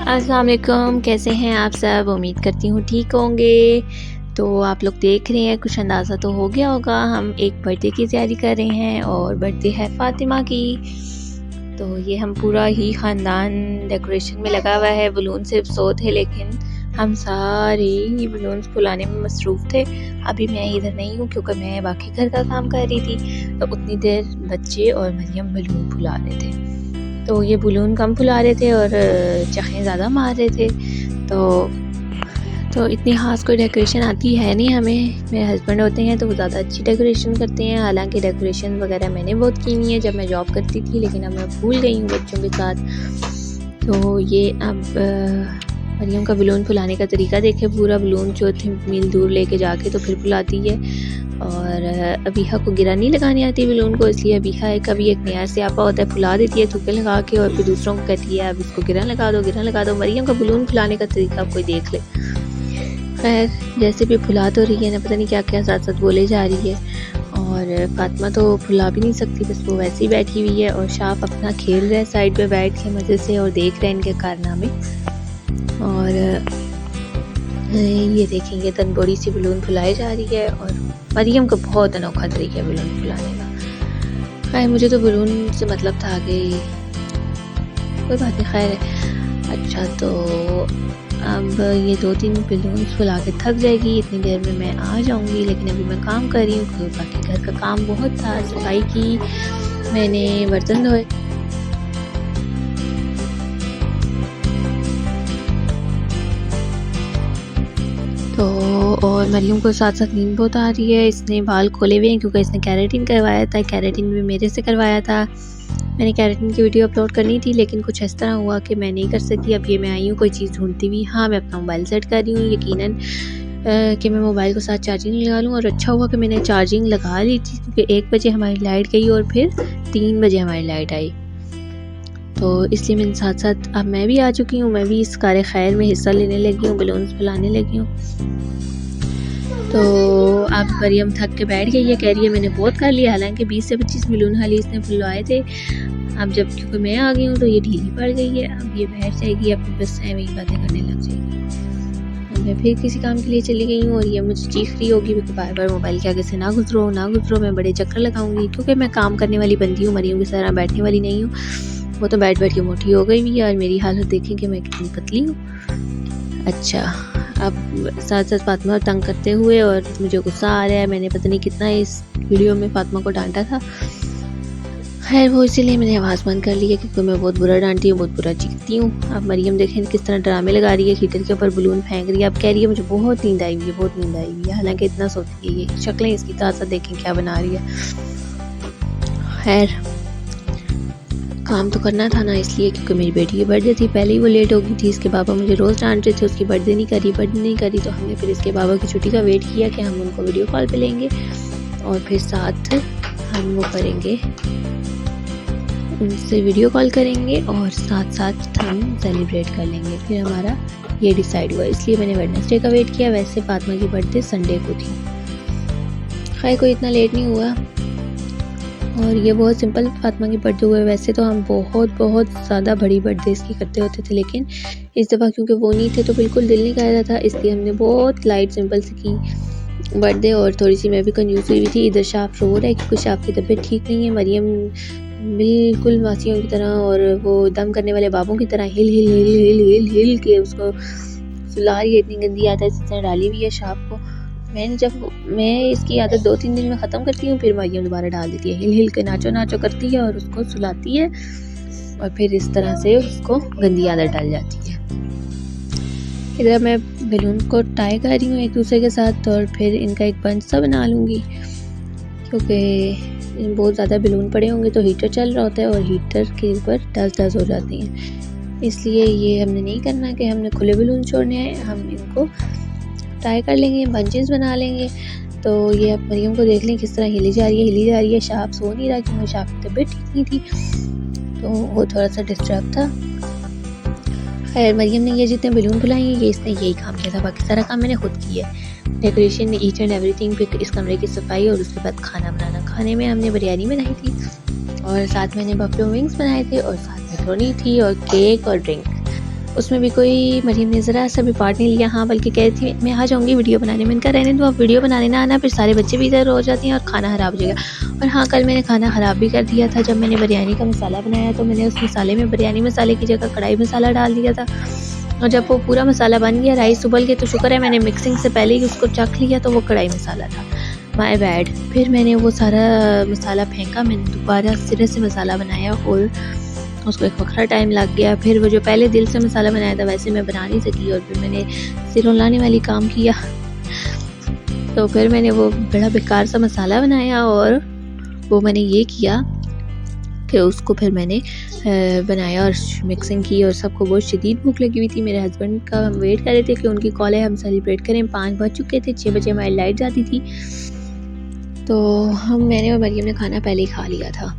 अस्सलाम वालेकुम, कैसे हैं आप सब? उम्मीद करती हूँ ठीक होंगे। तो आप लोग देख रहे हैं, कुछ अंदाज़ा तो हो गया होगा, हम एक बर्थडे की तैयारी कर रहे हैं और बर्थडे है फ़ातिमा की। तो ये हम पूरा ही ख़ानदान डेकोरेशन में लगा हुआ है। बलून सिर्फ 100 थे, लेकिन हम सारे ही बलून्स फुलाने में मसरूफ़ थे। अभी मैं इधर नहीं हूँ क्योंकि मैं बाकी घर का काम कर रही थी। तो उतनी देर बच्चे और मरियम बलून फुला रहे थे। तो ये बलून कम फुला रहे थे और चखें ज़्यादा मार रहे थे। तो इतनी ख़ास कोई डेकोरेशन आती है नहीं हमें। मेरे हस्बैंड होते हैं तो वो ज़्यादा अच्छी डेकोरेशन करते हैं। हालांकि डेकोरेशन वगैरह मैंने बहुत की हुई है जब मैं जॉब करती थी, लेकिन अब मैं भूल गई हूँ बच्चों के साथ। तो ये अब मरियम का बलून फुलाने का तरीका देखे। पूरा बलून जो थे मील दूर लेके जाके तो फिर फुलाती है। और अबीहा को गिरा नहीं लगानी आती बलून को, इसलिए अबीहा कभी एक नया से आपा होता है, फुला देती है थुक्के लगा के, और फिर दूसरों को कहती है अब इसको गिरा लगा दो। मरियम का बलून फुलाने का तरीका आप कोई देख ले। खैर, जैसे भी फुला तो रही है ना, पता नहीं क्या क्या साथ साथ बोले जा रही है। और फातिमा तो फुला भी नहीं सकती, बस वो वैसे ही बैठी हुई है। और शाप अपना खेल रहा है साइड पे बैठ के मज़े से और देख रहे हैं इनके कारनामे। और ये देखेंगे तनबोड़ी सी बलून फुलाई जा रही है और मरियम को बहुत अनोखा तरीका है बलून फुलाने का। खैर, मुझे तो बलून से मतलब था कि कोई बात नहीं। खैर, अच्छा, तो अब ये 2-3 बलून फुला के थक जाएगी, इतनी देर में मैं आ जाऊंगी। लेकिन अभी मैं काम कर रही हूँ क्योंकि बाकी घर का काम बहुत था। सफाई की, मैंने बर्तन धोए। तो और मरियम को साथ साथ नींद बहुत आ रही है। इसने बाल खोले हुए हैं क्योंकि इसने केराटिन करवाया था। केराटिन भी मेरे से करवाया था। मैंने केराटिन की वीडियो अपलोड करनी थी, लेकिन कुछ इस तरह हुआ कि मैं नहीं कर सकी। अब ये मैं आई हूँ कोई चीज़ ढूंढती हुई। हाँ, मैं अपना मोबाइल सेट कर रही हूँ, यकीनन कि मैं मोबाइल को साथ चार्जिंग लगा लूँ। और अच्छा हुआ कि मैंने चार्जिंग लगा ली थी क्योंकि 1 बजे हमारी लाइट गई और फिर 3 बजे हमारी लाइट आई। तो इसलिए मैंने साथ साथ अब मैं भी आ चुकी हूँ। मैं भी इस कार खैर में हिस्सा लेने लगी हूँ, बलून्स फुलाने लगी हूँ। तो अब मरियम थक के बैठ गई है, कह रही है मैंने बहुत कर लिया। हालांकि 20 से 25 बलून खाली इसने फुलवाए थे। अब जब क्योंकि मैं आ गई हूँ तो ये ढीली पड़ गई है। अब ये बैठ जाएगी, अपनी बस में ही बातें करने लग जाएगी। अब मैं फिर किसी काम के लिए चली गई हूँ और ये मुझे चीख रही होगी कि बार बार मोबाइल के आगे से ना गुजरो। मैं बड़े चक्कर लगाऊंगी क्योंकि मैं काम करने वाली बंदी हूँ, मरियम की तरह बैठने वाली नहीं हूँ। वो तो बैठ बैठ के मोटी हो गई भी है और मेरी हालत देखें कि मैं कितनी पतली हूँ। अच्छा, अब साथ साथ फातिमा तंग करते हुए, और मुझे गुस्सा आ रहा है। मैंने पता नहीं कितना इस वीडियो में फातिमा को डांटा था। खैर, वो इसीलिए मैंने आवाज़ बंद कर ली है क्योंकि मैं बहुत बुरा डांटती हूँ, बहुत बुरा चीखती हूँ। अब मरियम देखें किस तरह ड्रामे लगा रही है, हीटर के ऊपर बलून फेंक रही है। अब कह रही है मुझे बहुत नींद आई हुई है। हालांकि इतना सोती है, ये शक्लें इसकी ताज़ा देखें क्या बना रही है। खैर, काम तो करना था ना, इसलिए क्योंकि मेरी बेटी की बर्थडे थी। पहले ही वो लेट हो गई थी। इसके पापा मुझे रोज़ डांट रहे थे उसकी बर्थडे नहीं करी। तो हमने फिर इसके पापा की छुट्टी का वेट किया कि हम उनको वीडियो कॉल पे लेंगे और फिर साथ हम वो करेंगे, उनसे वीडियो कॉल करेंगे और साथ साथ हम सेलिब्रेट कर लेंगे। फिर हमारा ये डिसाइड हुआ, इसलिए मैंने वेडनेसडे का वेट किया। वैसे फातिमा की बर्थडे संडे को थी। खैर, कोई इतना लेट नहीं हुआ और ये बहुत सिंपल फातिमा की बर्थडे हुआ है। वैसे तो हम बहुत ज़्यादा बड़ी बर्थडे इसकी करते होते थे, लेकिन इस दफ़ा क्योंकि वो नहीं थे तो बिल्कुल दिल नहीं कर रहा था, इसलिए हमने बहुत लाइट सिंपल सी की बर्थडे। और थोड़ी सी मैं भी कंजूस हुई थी। इधर शाफ रो रहा है क्योंकि शाफ की तबीयत ठीक नहीं है। मरियम बिल्कुल मासियों की तरह और वो दम करने वाले बाबों की तरह हिल हिल हिल हिल हिल हिल के उसको सुला रही है। इतनी गंदी आदत इसने डाली हुई है शाफ को। मैं इसकी आदत 2-3 दिन में ख़त्म करती हूँ, फिर मरियम दोबारा डाल देती है। हिल हिल के नाचो करती है और उसको सुलाती है और फिर इस तरह से उसको गंदी आदत डाल जाती है। इधर मैं बलून को टाई कर रही हूँ एक दूसरे के साथ और फिर इनका एक बंच सा बना लूँगी क्योंकि बहुत ज़्यादा बलून पड़े होंगे तो हीटर चल रहा होता है और हीटर के ऊपर डस्ट हो जाती हैं। इसलिए ये हमने नहीं करना कि हमने खुले बलून छोड़ने हैं, हम इनको टाई कर लेंगे, बंचेस बना लेंगे। तो ये अब मरियम को देख लें किस तरह हिली जा रही है। शाप सो नहीं रहा क्योंकि शाप की तबीयत ठीक नहीं थी, तो वो थोड़ा सा डिस्टर्ब था। खैर, मरियम ने ये जितने बलून फुलाए ये इसने यही काम किया था, बाकी सारा काम मैंने खुद किया है। डेकोरेशन, ईच एंड एवरीथिंग, फिर इस कमरे की सफाई और उसके बाद खाना बनाना। खाने में हमने बिरयानी बनाई थी और साथ मैंने बफलो विंग्स बनाए थे और साथ मैक्रोनी थी और केक और ड्रिंक। उसमें भी कोई मरीम ने ज़रा सा भी पार्ट नहीं लिया। हाँ, बल्कि कह रही थी मैं आ जाऊँगी वीडियो बनाने। मैंने कहा रहने दो, आप वीडियो बनाने ना आना, फिर सारे बच्चे भी इधर हो जाते हैं और खाना ख़राब हो जाएगा। और हाँ, कल मैंने खाना ख़राब भी कर दिया था। जब मैंने बिरयानी का मसाला बनाया तो मैंने उस मसाले में बिरयानी मसाले की जगह कढ़ाई मसाला डाल दिया था। और जब वो पूरा मसाला बन गया, राइस उबल के, तो शुक्र है मैंने मिक्सिंग से पहले ही उसको चख लिया, तो वो कढ़ाई मसाला था। My bad. फिर मैंने वो सारा मसाला फेंका, मैंने दोबारा सिरे से मसाला बनाया और उसको एक वक्रा टाइम लग गया। फिर वो जो पहले दिल से मसाला बनाया था वैसे मैं बना नहीं सकी और फिर मैंने सिरों लाने वाली काम किया। तो फिर मैंने वो बड़ा बेकार सा मसाला बनाया और वो मैंने ये किया कि उसको फिर मैंने बनाया और मिक्सिंग की। और सबको बहुत शदीद भूख लगी हुई थी। मेरे हस्बैंड का हम वेट कर रहे थे कि उनकी कॉल है, हम सेलिब्रेट करें। 5 बज चुके थे, 6 बजे हमारी लाइट जाती थी। तो मैंने और मरियम ने खाना पहले ही खा लिया था।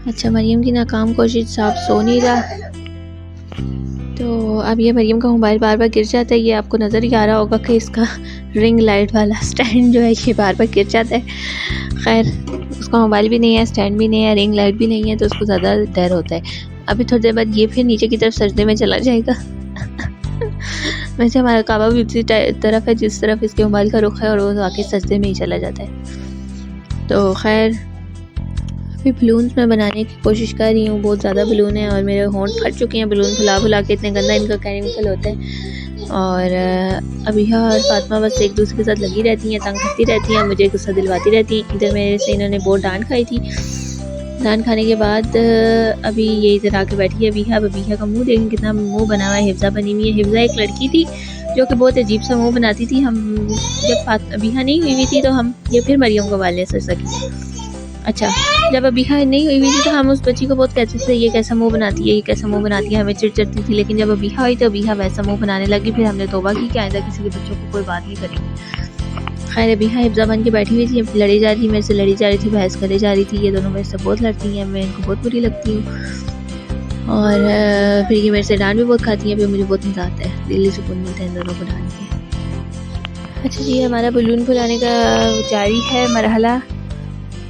अच्छा, मरियम की नाकाम कोशिश, साहब सो नहीं रहा। तो अब ये मरियम का मोबाइल बार बार गिर जाता है। ये आपको नज़र ही आ रहा होगा कि इसका रिंग लाइट वाला स्टैंड जो है ये बार बार गिर जाता है। खैर, उसका मोबाइल भी नहीं है, स्टैंड भी नहीं है, रिंग लाइट भी नहीं है, तो उसको ज़्यादा डर होता है। अभी थोड़ी देर बाद ये फिर नीचे की तरफ सजदे में चला जाएगा। वैसे हमारा काबा भी उसी तरफ है जिस तरफ इसके मोबाइल का रुख है और वो आके सजदे में ही चला जाता है। तो खैर, अभी बलून्स मैं बनाने की कोशिश कर रही हूँ। बहुत ज़्यादा बलून है और मेरे होंठ फट चुके हैं बलून फुला फुला के, इतने गंदा इनका केमिकल होता है। और अबिहा और फातिमा बस एक दूसरे के साथ लगी रहती हैं, तंग करती रहती हैं, मुझे गुस्सा दिलवाती रहती हैं। इधर मेरे से इन्होंने बहुत डांट खाई थी। डांट खाने के बाद अभी ये इधर आके बैठी है अबिहा। अब अबिहा का मुंह देखें कितना मुंह बना हुआ है। हिफ्जा बनी हुई है। हिफ्जा एक लड़की थी जो कि बहुत अजीब सा मुंह बनाती थी। हम जब अबिहा नहीं हुई थी तो हम ये फिर मरियम को वाले सर सकी। अच्छा, जब अबिहा नहीं हुई थी तो हम उस बच्ची को बहुत कहते थे ये कैसा मुंह बनाती है, ये कैसा मुंह बनाती है, हमें चिढ़ती थी। लेकिन जब अबिहा हुई तो अबिहा वैसा मुंह बनाने लगी। फिर हमने तौबा की कि आइंदा किसी के बच्चों को कोई बात नहीं करेंगे। खैर, अबिहा हिफ्जा बन के बैठी हुई थी, लड़ी जा रही थी, मेरे से लड़ी जा रही थी, बहस करे जा रही थी। ये दोनों मेरे से बहुत लड़ती हैं, मैं इनको बहुत बुरी लगती हूँ। और फिर ये मेरे से डांट भी बहुत खाती हैं। फिर मुझे बहुत मज़ा आता है, दिल्ली सुकून मिलता है इन दोनों को डांट के। अच्छा जी, हमारा बलून फुलाने का जारी है मरहला।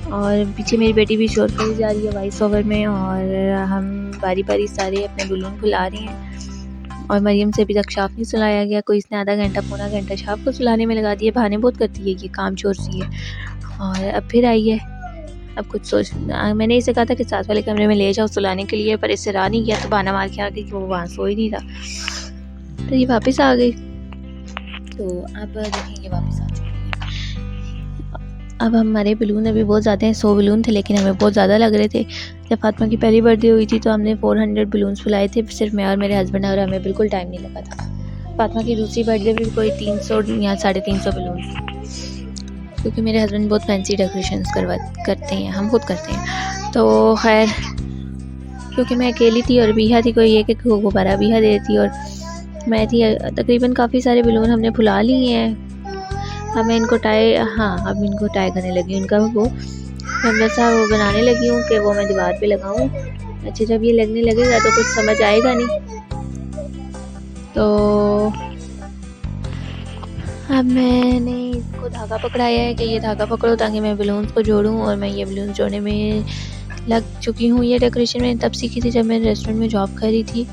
और पीछे मेरी बेटी भी शोर करी जा रही है वॉइस ओवर में। और हम बारी बारी सारे अपने बलून फुला रहे हैं। और मरियम से अभी तक शाफ नहीं सुलाया गया। कोई इसने आधा घंटा पौना घंटा शाफ को सुलाने में लगा दिया। बहाने बहुत करती है, ये काम चोर सी है। और अब फिर आई है, अब कुछ सोच, मैंने इसे कहा था कि साथ वाले कमरे में ले जाओ सुलाने के लिए, पर इससे रहा नहीं गया। तो बहाना मार के आ गई कि वो वहाँ सो ही नहीं रहा। तो ये वापस आ गई। तो अब देखें ये वापस आ चुकी है। अब हमारे बलून अभी बहुत ज़्यादा हैं, 100 बलून थे, लेकिन हमें बहुत ज़्यादा लग रहे थे। जब फातिमा की पहली बर्थडे हुई थी तो हमने 400 बलून्स फुलाए थे, सिर्फ मैं और मेरे हस्बैंड, और हमें बिल्कुल टाइम नहीं लगा था। फातिमा की दूसरी बर्थडे भी कोई 300 या 350 बलून, क्योंकि मेरे हस्बैंड बहुत फैंसी डेकोरेशन करते हैं, हम खुद करते हैं। तो खैर, क्योंकि मैं अकेली थी और बिहा थी, कोई एक गुब्बारा बिहा दे थी और मैं थी, तकरीबन काफ़ी सारे बलून हमने फुला लिए हैं। अब मैं इनको अब इनको टाई करने लगी हूँ। उनका वो मैं सा वो बनाने लगी हूँ कि वो मैं दीवार पे लगाऊँ। अच्छा, जब ये लगने लगेगा तो कुछ समझ आएगा नहीं। तो अब मैंने इसको धागा पकड़ाया है कि ये धागा पकड़ो ताकि मैं बलून्स को जोड़ूँ। और मैं ये बलून्स जोड़ने में लग चुकी हूँ। ये डेकोरेशन मैंने तब सीखी थी जब मैं रेस्टोरेंट में जॉब कर रही थी।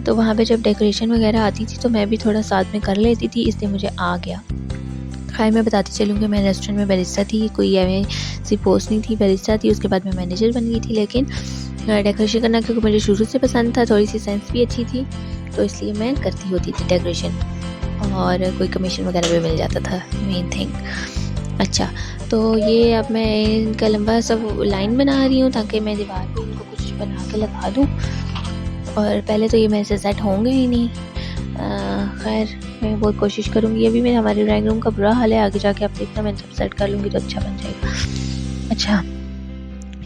तो वहाँ पे जब डेकोरेशन वगैरह आती थी तो मैं भी थोड़ा साथ में कर लेती थी, इसलिए मुझे आ गया। खैर, मैं बताती चलूँ कि मैं रेस्टोरेंट में बैरिस्टा थी, कोई ऐसी पोस्ट नहीं थी, बैरिस्टा थी। उसके बाद मैं मैनेजर बन गई थी। लेकिन डेकोरेशन करना क्योंकि मुझे शुरू से पसंद था, थोड़ी सी सेंस भी अच्छी थी, तो इसलिए मैं करती होती थी डेकोरेशन। और कोई कमीशन वगैरह भी मिल जाता था, मेन थिंग। अच्छा, तो ये अब मैं इनका लंबा सब लाइन बना रही हूँ ताकि मैं दीवार पर इनको कुछ बना के लगा दूँ। और पहले तो ये मेरे से सेट होंगे ही नहीं। खैर, मैं बहुत कोशिश करूँगी। अभी मेरे हमारे ड्राइंग रूम का बुरा हाल है, आगे जाके आप देखना मैं सब सेट कर लूँगी तो अच्छा बन जाएगा। अच्छा,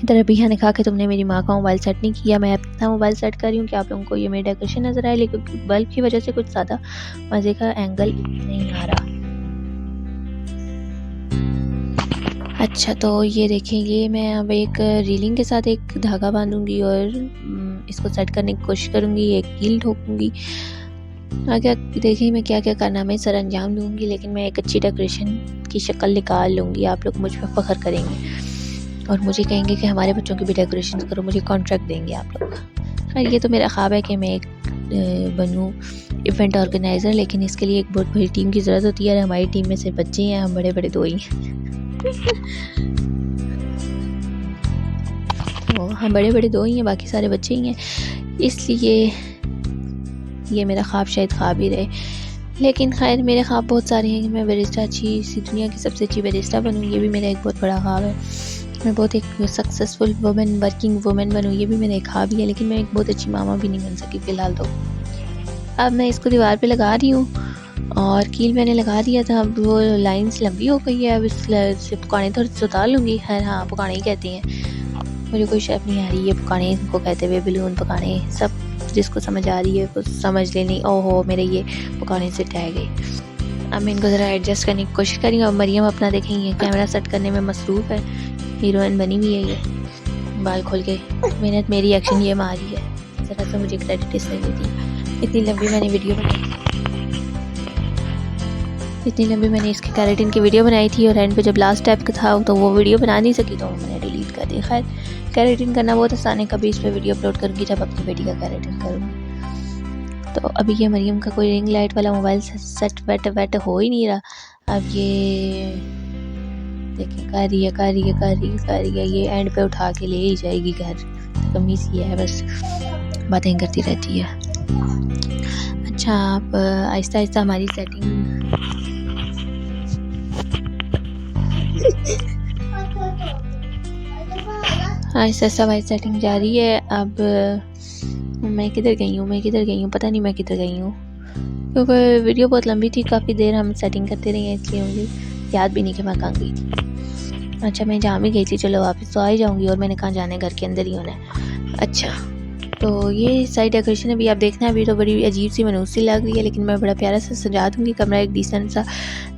इधर अबिहा ने कहा कि तुमने मेरी माँ का मोबाइल सेट नहीं किया। मैं अपना मोबाइल सेट कर रही हूँ कि आप लोगों को ये मेरी डेकोरेशन नज़र आए, लेकिन बल्ब की वजह से कुछ ज़्यादा मज़े का एंगल नहीं आ रहा। अच्छा, तो ये देखें, ये मैं अब एक रीलिंग के साथ एक धागा बांधूँगी और इसको सेट करने की कोशिश करूँगी। एक कील ठोकूँगी। आगे देखें मैं क्या क्या करना मैं सर अंजाम दूँगी, लेकिन मैं एक अच्छी डेकोरेशन की शक्ल निकाल लूँगी। आप लोग मुझ पर फ़ख्र करेंगे और मुझे कहेंगे कि हमारे बच्चों की भी डेकोरेशन करो, मुझे कॉन्ट्रैक्ट देंगे आप लोग। खैर, ये तो मेरा ख्वाब है कि मैं एक बनूँ इवेंट ऑर्गेनाइज़र, लेकिन इसके लिए एक बहुत बड़ी टीम की ज़रूरत होती है और हमारी टीम में सिर्फ बच्चे हैं, हम बड़े बड़े दो ही हैं। तो हम बड़े बड़े दो ही हैं, बाकी सारे बच्चे ही हैं, इसलिए ये मेरा ख्वाब शायद ख्वाब ही रहे। लेकिन खैर मेरे ख्वाब बहुत सारे हैं कि मैं बैरिस्टा अच्छी सी दुनिया की सबसे अच्छी बैरिस्टा बनूँ, ये भी मेरा एक बहुत बड़ा ख्वाब है। मैं बहुत एक सक्सेसफुल वुमेन, वर्किंग वुमेन बनूँ, ये भी मेरा एक ख्वाब ही है। लेकिन मैं एक बहुत अच्छी मामा भी नहीं बन सकी फ़िलहाल। तो अब मैं इसको दीवार पे लगा रही हूँ और कील मैंने लगा दिया था, अब वो लाइंस लंबी हो गई है। अब इससे पुकाने थोड़ी सी उतार लूँगी। खैर हाँ, पुकाने ही कहते हैं, मुझे कोई शेप नहीं आ रही है पुकाने को कहते हुए, बलून पकाने, सब जिसको समझ आ रही है कुछ समझ लेनी। ओहो मेरे ये पुकाने से टह गए। अब मैं इनको ज़रा एडजस्ट करने की कोशिश करी। और मरियम अपना देखेंगे कैमरा सेट करने में मसरूफ़ है, हीरोइन बनी हुई है ये, बाल खोल के मेहनत मेरी एक्शन ये मारी है। ज़रा सा मुझे क्रेडिट इसने नहीं दी। इतनी लंबी मैंने इसके कैरेटिन की वीडियो बनाई थी और एंड पे जब लास्ट टाइप का था तो वो वीडियो बना नहीं सकी तो मैंने डिलीट कर दी। खैर कैरेटिन करना बहुत आसान है, कभी इस पर वीडियो अपलोड करूँगी जब अपनी बेटी का कैरेटिन करूँगी। तो अभी ये मरियम का कोई रिंग लाइट वाला मोबाइल सेट वेट हो ही नहीं रहा। अब ये देखिए कर रही है, ये एंड पे उठा के ले ही जाएगी घर, कमीज ये है बस बातें करती रहती है। अच्छा आप आहिस्ता आहिस्ता हमारी सेटिंग हमारी सेटिंग जा रही है। अब मैं किधर गई हूँ पता नहीं मैं किधर गई हूँ, क्योंकि वीडियो बहुत लंबी थी, काफ़ी देर हम सेटिंग करते रहे हैं, इसलिए मुझे याद भी नहीं कि मैं कहाँ गई थी। अच्छा मैं जहाँ भी गई थी, चलो वापस तो आ ही जाऊँगी। और मैंने कहाँ जाना है, घर के अंदर ही होना है। अच्छा तो ये साइड डेकोरेशन अभी आप देखना, अभी तो बड़ी अजीब सी मनूस सी लग रही है, लेकिन मैं बड़ा प्यारा सा सजा दूँगी। कमरा एक डिसेंट सा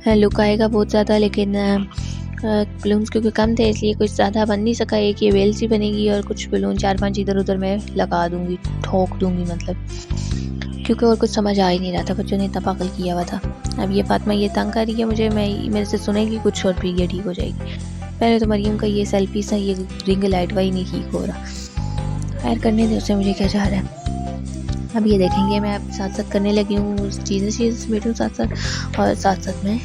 लुक आएगा बहुत ज़्यादा, लेकिन बलून्स क्योंकि कम थे इसलिए कुछ ज़्यादा बन नहीं सका। एक ये वेल सी बनेगी और कुछ बलून 4-5 इधर उधर मैं लगा दूँगी, ठोक दूँगी मतलब, क्योंकि और कुछ समझ आ ही नहीं रहा था, बच्चों ने इतना पागल किया हुआ था। अब ये फातिमा ये तंग कर रही है मुझे, मेरे से सुनेगी कुछ और फिर ये ठीक हो जाएगी। पहले तो मरियम का ये सेल्फी सा ये रिंग लाइट वाई नहीं ठीक हो रहा। खैर करने दे, उससे मुझे क्या चाह रहा है। अब ये देखेंगे मैं अब साथ साथ करने लगी हूँ, चीज़ें बैठूँ साथ साथ, और साथ साथ मैं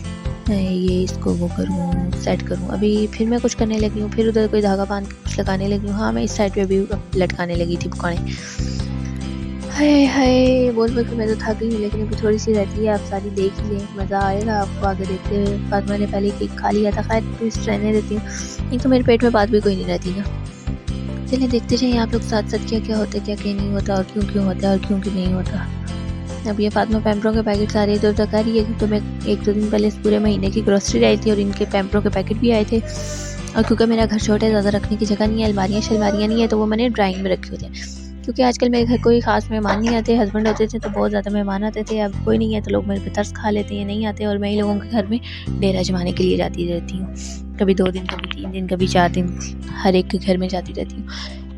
ये इसको वो करूँ, सेट करूँ। अभी फिर मैं कुछ करने लगी हूँ, फिर उधर कोई धागा बांध के कुछ लगाने लगी हूँ। हाँ मैं इस साइड पे भी लटकाने लगी थी पुकाने। हाय बोल के मैं तो थक गई हूँ, लेकिन अभी थोड़ी सी रहती है, आप सारी देख ही लें, मज़ा आएगा आपको आगे देखते हुए। फातिमा ने पहले केक खा लिया था, खैर तो इस रहने देती हूँ, नहीं तो मेरे पेट में बात भी कोई नहीं रहती ना। चलिए देखते जाइए आप लोग साथ साथ क्या क्या होता है, क्या क्या नहीं होता, और क्यों होता है और क्यों नहीं होता। अब ये फातिमा पैम्परों के पैकेट सारे इधर उधर कर रही है, तो मैं 1-2 दिन पहले इस पूरे महीने की ग्रोसरी आई थी और इनके पैम्परों के पैकेट भी आए थे। और क्योंकि मेरा घर छोटा है, ज़्यादा रखने की जगह नहीं है, अलमारियाँ नहीं है, तो वो मैंने ड्राइंग में रखे होते हैं। क्योंकि आजकल मेरे घर कोई ख़ास मेहमान नहीं आते, हस्बैंड होते थे तो बहुत ज़्यादा मेहमान आते थे, अब कोई नहीं है तो लोग मेरे पे तरस खा लेते हैं, नहीं आते, और मैं ही लोगों के घर में डेरा जमाने के लिए जाती रहती हूँ, कभी 2 दिन, कभी 3 दिन, कभी 4 दिन, हर एक के घर में जाती रहती हूँ।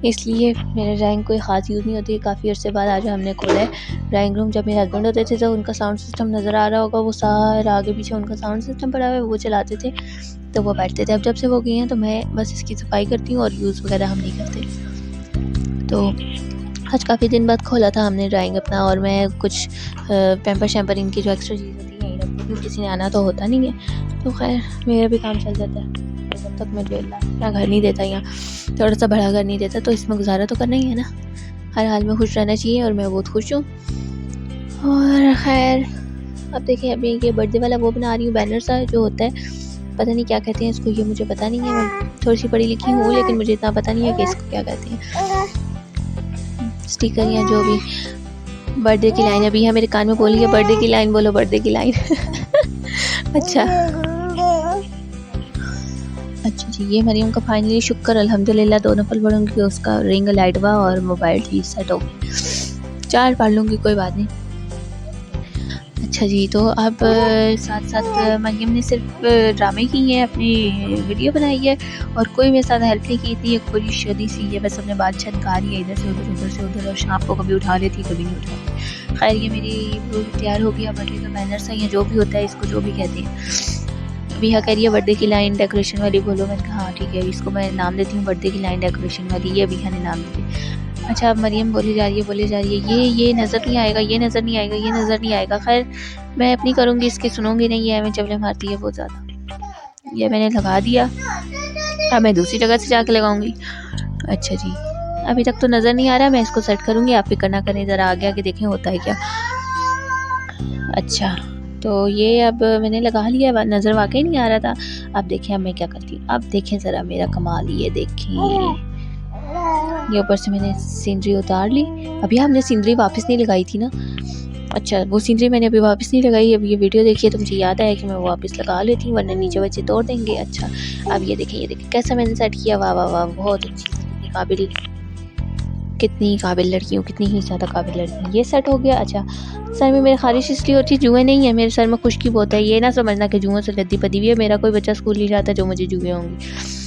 इसलिए मेरा ड्राइंग कोई ख़ास यूज़ नहीं होती। काफ़ी अर्से बाद आज हमने खोला है ड्राइंग रूम। जब मेरे हस्बैंड होते थे तो उनका साउंड सिस्टम नज़र आ रहा होगा, वो सारा आगे पीछे उनका साउंड सिस्टम पड़ा हुआ है, वो चलाते थे तो वो बैठते थे। अब जब से वो गए हैं तो मैं बस इसकी सफाई करती हूँ और यूज़ वगैरह हम नहीं करते। तो आज काफ़ी दिन बाद खोला था हमने ड्राइंग अपना, और मैं कुछ पैम्पर शैम्पर इनकी जो एक्स्ट्रा चीज़ होती है यहीं रखती हूँ, किसी ने आना तो होता नहीं है, तो खैर मेरा भी काम चल जाता है। जब तक मैं अपना घर नहीं देता, यहाँ थोड़ा सा बड़ा घर नहीं देता, तो इसमें गुजारा तो करना ही है ना। हर हाल में खुश रहना चाहिए और मैं बहुत खुश हूँ। और खैर अब देखिए, अभी ये बर्थडे वाला वो बना रही हूँ, बैनर सा जो होता है, पता नहीं क्या कहते हैं इसको, ये मुझे पता नहीं है, मैं थोड़ी सी पढ़ी लिखी हूँ लेकिन मुझे इतना पता नहीं है कि इसको क्या कहते हैं, स्टिकर या जो भी। बर्थडे की लाइन अभी है मेरे कान में बोली है, बर्थडे की लाइन बोलो, बर्थडे की लाइन। अच्छा जी, ये मरियम का फाइनली शुक्र अल्हम्दुलिल्लाह 2 नफल पढ़ूंगी, उसका रिंग लाइट हुआ और मोबाइल भी सेट हो गया। 4 पढ़ लूँगी कोई बात नहीं। अच्छा जी, तो अब साथ साथ मरियम ने सिर्फ ड्रामे किए हैं, अपनी वीडियो बनाई है और कोई मेरे साथ हेल्प नहीं की थी। एक पूरी शादी सी है, बस अपने बात छत गा रही है इधर से उधर और शाम को कभी उठा लेती कभी नहीं उठाती। खैर ये मेरी तैयार हो गया बर्थडे का बैनर सा, या जो भी होता है इसको जो भी कहते हैं। अभी कह रही है बर्थडे की लाइन डेकोरेशन वाली बोलो, मैंने कहा हाँ ठीक है, इसको मैं नाम देती हूँ बर्थडे की लाइन डेकोरेशन वाली, ये अभी ने नाम दी। अच्छा, अब मरियम बोली जा रही है ये नज़र नहीं आएगा, ये नज़र नहीं आएगा, ये नज़र नहीं आएगा। खैर मैं अपनी करूँगी, इसकी सुनूंगी नहीं, ये हमें चवले मारती है बहुत ज़्यादा। ये मैंने लगा दिया, अब मैं दूसरी जगह से जाके लगाऊंगी। अच्छा जी, अभी तक तो नज़र नहीं आ रहा, मैं इसको सेट करूँगी, आप फिक्र ना करें, ज़रा आगे आगे देखें होता है क्या। अच्छा, तो ये अब मैंने लगा लिया, नज़र वाकई नहीं आ रहा था। अब देखें अब मैं क्या करती हूँ, अब देखें ज़रा मेरा कमाल, ये देखें, ये ऊपर से मैंने सीनरी उतार ली। अभी हमने सीनरी वापस नहीं लगाई थी ना। अच्छा, वो सीनरी मैंने अभी वापस नहीं लगाई। अब ये वीडियो देखिए तो मुझे याद आया कि मैं वापस लगा लेती हूँ, वरना नीचे बच्चे तोड़ देंगे। अच्छा, अब ये देखें कैसा मैंने सेट किया। वाह वाह वाह, बहुत अच्छी, काबिल, कितनी काबिल लड़की हूँ, कितनी ही ज़्यादा काबिल लड़की हूँ। ये सेट हो गया। अच्छा, सर में मेरे खारिश इसलिए होती है, जुएँ नहीं है मेरे सर में, खुश्की बहुत है। ये ना समझना कि जुओं से लद्दी पदी हुई है, मेरा कोई बच्चा स्कूल नहीं जाता जो मुझे जुएँ होंगी।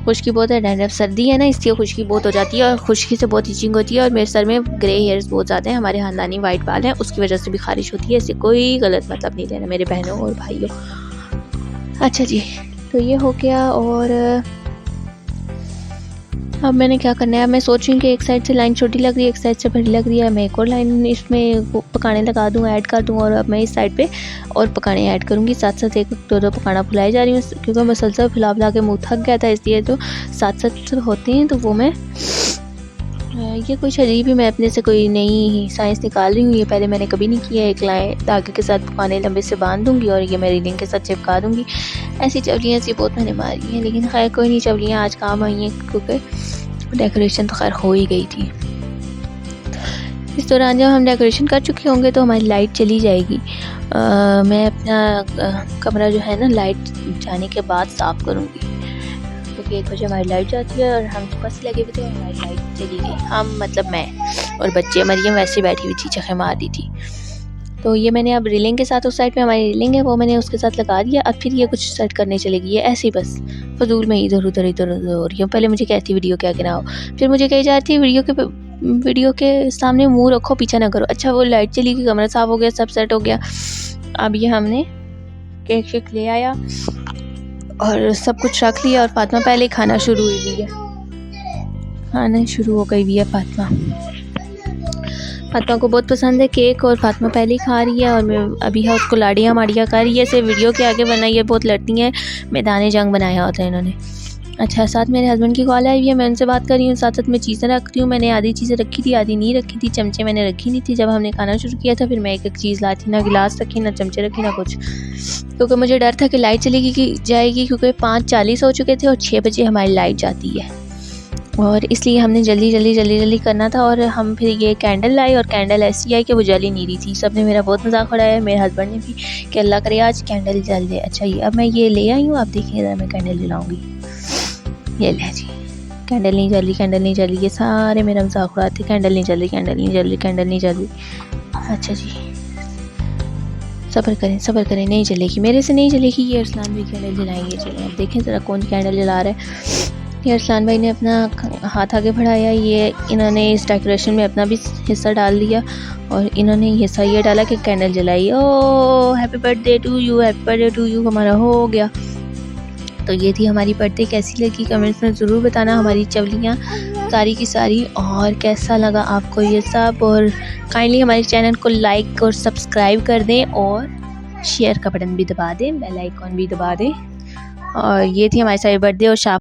खुश्की बहुत है, डैंड्रफ, सर्दी है ना इसलिए खुश्की बहुत हो जाती है, और खुश्की से बहुत इचिंग होती है, और मेरे सर में ग्रे हेयर्स बहुत ज़्यादा हैं। हमारे खानदानी वाइट बाल हैं, उसकी वजह से भी खारिश होती है। इससे कोई गलत मतलब नहीं लेना मेरे बहनों और भाइयों। अच्छा जी, तो ये हो गया। और अब मैंने क्या करना है, अब मैं सोच रही हूँ कि एक साइड से लाइन छोटी लग रही है, एक साइड से बड़ी लग रही है, मैं एक और लाइन इसमें पकाने लगा दूँ, ऐड कर दूँ, और अब मैं इस साइड पे और पकाने ऐड करूँगी। साथ साथ एक दो पकाना फुलाई जा रही हूँ, क्योंकि मसलसल फुला के मुँह थक गया था, इसलिए तो साथ साथ होते हैं, तो वो मैं ये कुछ अजीब ही मैं अपने से कोई नई साइंस निकाल रही हूँ। ये पहले मैंने कभी नहीं किया। एक लाइन धागे के साथ पकाने लंबे से बांध दूँगी और ये मैं रीलिंग के साथ चिपका दूँगी। ऐसी चवलियाँ ऐसी बहुत मैंने मारी हैं, लेकिन खैर कोई नहीं, चवलियाँ आज काम आई हैं, क्योंकि डेकोरेशन तो खैर हो ही गई थी। इस दौरान जब हम डेकोरेशन कर चुके होंगे तो हमारी लाइट चली जाएगी। मैं अपना कमरा जो है ना लाइट जाने के बाद साफ़ करूँगी, क्योंकि 1 बजे हमारी लाइट जाती है और हम सुबह से लगे हुए थे और हमारी लाइट चली गई। हम मतलब मैं और बच्चे, मरियम वैसे बैठी हुई थी, चखें मार रही थी। तो ये मैंने अब रीलिंग के साथ, उस साइड पे हमारी रीलिंग है वो मैंने उसके साथ लगा दिया। अब फिर ये कुछ सेट करने चलेगी, ये ऐसे ही बस फजूल में इधर उधर हो रही हूँ। पहले मुझे कहती वीडियो क्या गिनाओ, फिर मुझे कही जाती है वीडियो के सामने मुँह रखो, पीछा ना करो। अच्छा, वो लाइट चली गई, कमरा साफ़ हो गया, सब सेट हो गया। अब ये हमने केक शेक ले आया और सब कुछ रख लिया, और फातिमा पहले खाना शुरू हुई है, खाना शुरू हो गई हुई है फातिमा को बहुत पसंद है केक, और फातिमा पहले ही खा रही है, और मैं अभी है उसको लाड़ियाँ माड़ियाँ कर रही है। ऐसे वीडियो के आगे बनाई है, बहुत लड़ती हैं, मैदान जंग बनाया होता है इन्होंने। अच्छा, साथ मेरे हस्बैंड की कॉल आई हुई है, मैं उनसे बात कर रही हूँ, साथ साथ मैं चीज़ें रख रही हूँ। मैंने आधी चीज़ें रखी थी, आधी नहीं रखी थी। चमचे मैंने रखी नहीं थी जब हमने खाना शुरू किया था, फिर मैं एक एक चीज़ लाई थी, ना गिलास रखी, ना चमचे रखी, ना कुछ, क्योंकि मुझे डर था कि लाइट चलेगी जाएगी, क्योंकि 5:40 हो चुके थे और 6 बजे हमारी लाइट जाती है, और इसलिए हमने जल्दी करना था। और हम फिर ये कैंडल लाए, और कैंडल ऐसी आई कि वो जल ही नहीं रही थी। सब ने मेरा बहुत मजाक उड़ाया, मेरे हस्बैंड ने भी, कि अल्लाह करे आज कैंडल जल जाए। अच्छा, ये अब मैं ये ले आई हूँ, आप देखिए मैं कैंडल जलाऊँगी। ये ले जी, कैंडल नहीं जल रही, ये सारे मेरा मजाक उड़ाते, कैंडल नहीं जल रही। अच्छा जी, सब्र करें, नहीं जलेगी, मेरे से नहीं जलेगी। ये अरसलान भी कैंडल जलाएंगे। चलिए अब देखें ज़रा कौन कैंडल जला रहा है। ये अरसलान भाई ने अपना हाथ आगे बढ़ाया, ये इन्होंने इस डेकोरेशन में अपना भी हिस्सा डाल दिया, और इन्होंने हिस्सा ये डाला कि कैंडल जलाई। ओ हैप्पी बर्थडे टू यू, हमारा हो गया। तो ये थी हमारी बर्थडे, कैसी लगी कमेंट्स में ज़रूर बताना, हमारी चवलियाँ सारी की सारी, और कैसा लगा आपको ये सब। और काइंडली हमारे चैनल को लाइक और सब्सक्राइब कर दें, और शेयर का बटन भी दबा दें, बेल आइकॉन भी दबा दें। और ये थी हमारी सारी बर्थडे और